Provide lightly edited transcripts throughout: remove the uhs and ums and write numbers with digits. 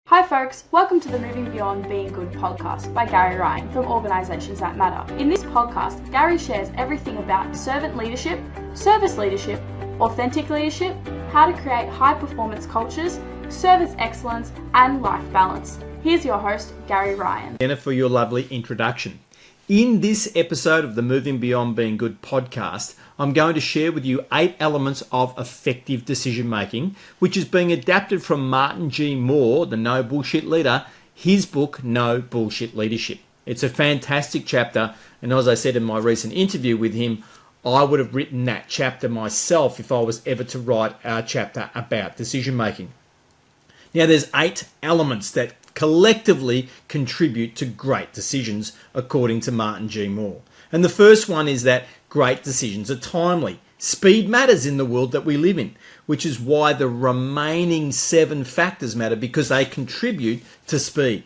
Hi folks, welcome to the Moving Beyond Being Good podcast by Gary Ryan from Organisations That Matter. In this podcast, Gary shares everything about servant leadership, service leadership, authentic leadership, how to create high performance cultures, service excellence and life balance. Here's your host, Gary Ryan. Jenna, for your lovely introduction. In this episode of the Moving Beyond Being Good podcast, I'm going to share with you 8 elements of effective decision making, which is being adapted from Martin G. Moore, the No Bullshit Leader, his book, No Bullshit Leadership. It's a fantastic chapter, and as I said in my recent interview with him, I would have written that chapter myself if I was ever to write a chapter about decision making. Now, there's 8 elements that collectively contribute to great decisions, according to Martin G. Moore. And the first one is that great decisions are timely. Speed matters in the world that we live in, which is why the remaining 7 factors matter, because they contribute to speed.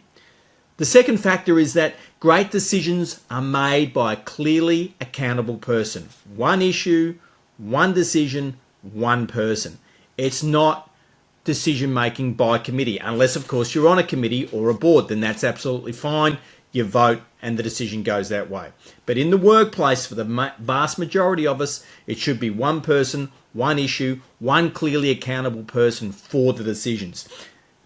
The second factor is that great decisions are made by a clearly accountable person. One issue, one decision, one person. It's not decision making by committee, unless of course you're on a committee or a board, then that's absolutely fine. You vote and the decision goes that way. But in the workplace, for the vast majority of us, it should be one person, one issue, one clearly accountable person for the decisions.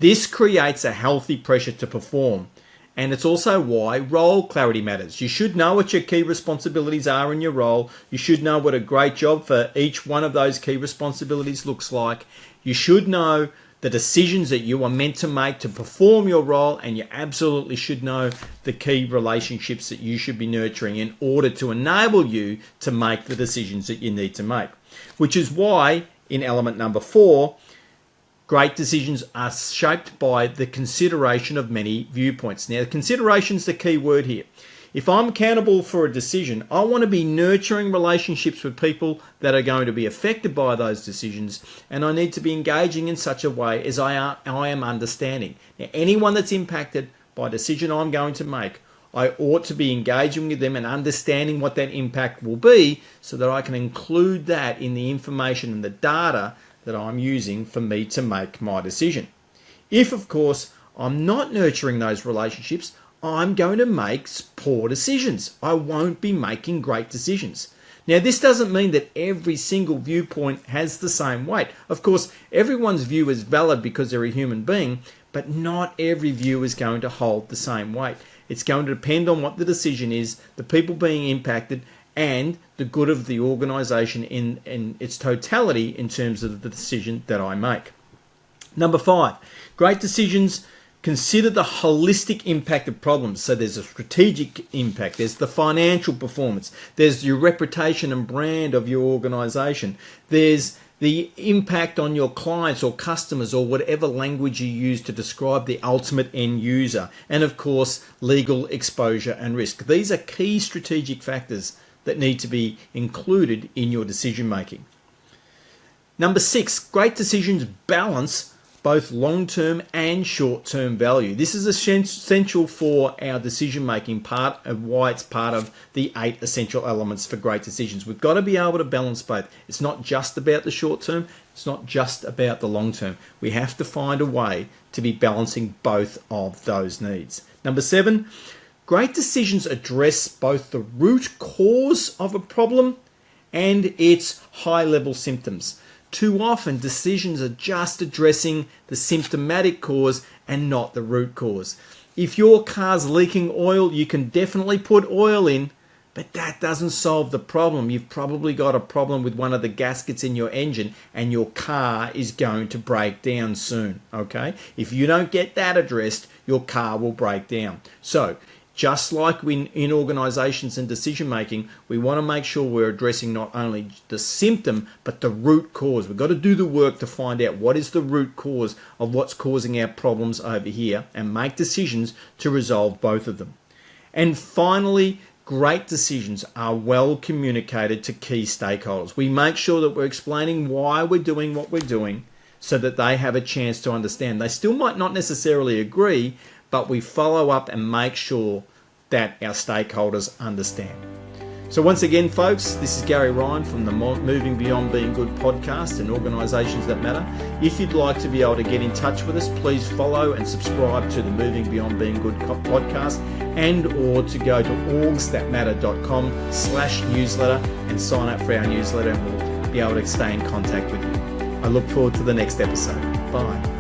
This creates a healthy pressure to perform. And it's also why role clarity matters. You should know what your key responsibilities are in your role. You should know what a great job for each one of those key responsibilities looks like. You should know the decisions that you are meant to make to perform your role, and you absolutely should know the key relationships that you should be nurturing in order to enable you to make the decisions that you need to make. Which is why, in element number 4, great decisions are shaped by the consideration of many viewpoints. Now, consideration is the key word here. If I'm accountable for a decision, I want to be nurturing relationships with people that are going to be affected by those decisions, and I need to be engaging in such a way as I am understanding. Now, anyone that's impacted by a decision I'm going to make, I ought to be engaging with them and understanding what that impact will be so that I can include that in the information and the data that I'm using for me to make my decision. If, of course, I'm not nurturing those relationships, I'm going to make poor decisions. I won't be making great decisions. Now, this doesn't mean that every single viewpoint has the same weight. Of course, everyone's view is valid because they're a human being, but not every view is going to hold the same weight. It's going to depend on what the decision is, the people being impacted, and the good of the organisation in its totality in terms of the decision that I make. Number 5, great decisions consider the holistic impact of problems. So there's a strategic impact, there's the financial performance, there's your reputation and brand of your organisation, there's the impact on your clients or customers or whatever language you use to describe the ultimate end user, and of course legal exposure and risk. These are key strategic factors that need to be included in your decision making. Number 6, great decisions balance both long-term and short-term value. This is essential for our decision-making part of why it's part of the 8 essential elements for great decisions. We've got to be able to balance both. It's not just about the short-term. It's not just about the long-term. We have to find a way to be balancing both of those needs. Number 7, great decisions address both the root cause of a problem and its high-level symptoms. Too often, decisions are just addressing the symptomatic cause and not the root cause. If your car's leaking oil, you can definitely put oil in, but that doesn't solve the problem. You've probably got a problem with one of the gaskets in your engine and your car is going to break down soon, okay? If you don't get that addressed, your car will break down. So, just like in organisations and decision making, we want to make sure we're addressing not only the symptom, but the root cause. We've got to do the work to find out what is the root cause of what's causing our problems over here and make decisions to resolve both of them. And finally, great decisions are well communicated to key stakeholders. We make sure that we're explaining why we're doing what we're doing so that they have a chance to understand. They still might not necessarily agree, but we follow up and make sure that our stakeholders understand. So once again, folks, this is Gary Ryan from the Moving Beyond Being Good podcast and Organisations That Matter. If you'd like to be able to get in touch with us, please follow and subscribe to the Moving Beyond Being Good podcast, and or to go to orgsthatmatter.com/newsletter and sign up for our newsletter, and we'll be able to stay in contact with you. I look forward to the next episode. Bye.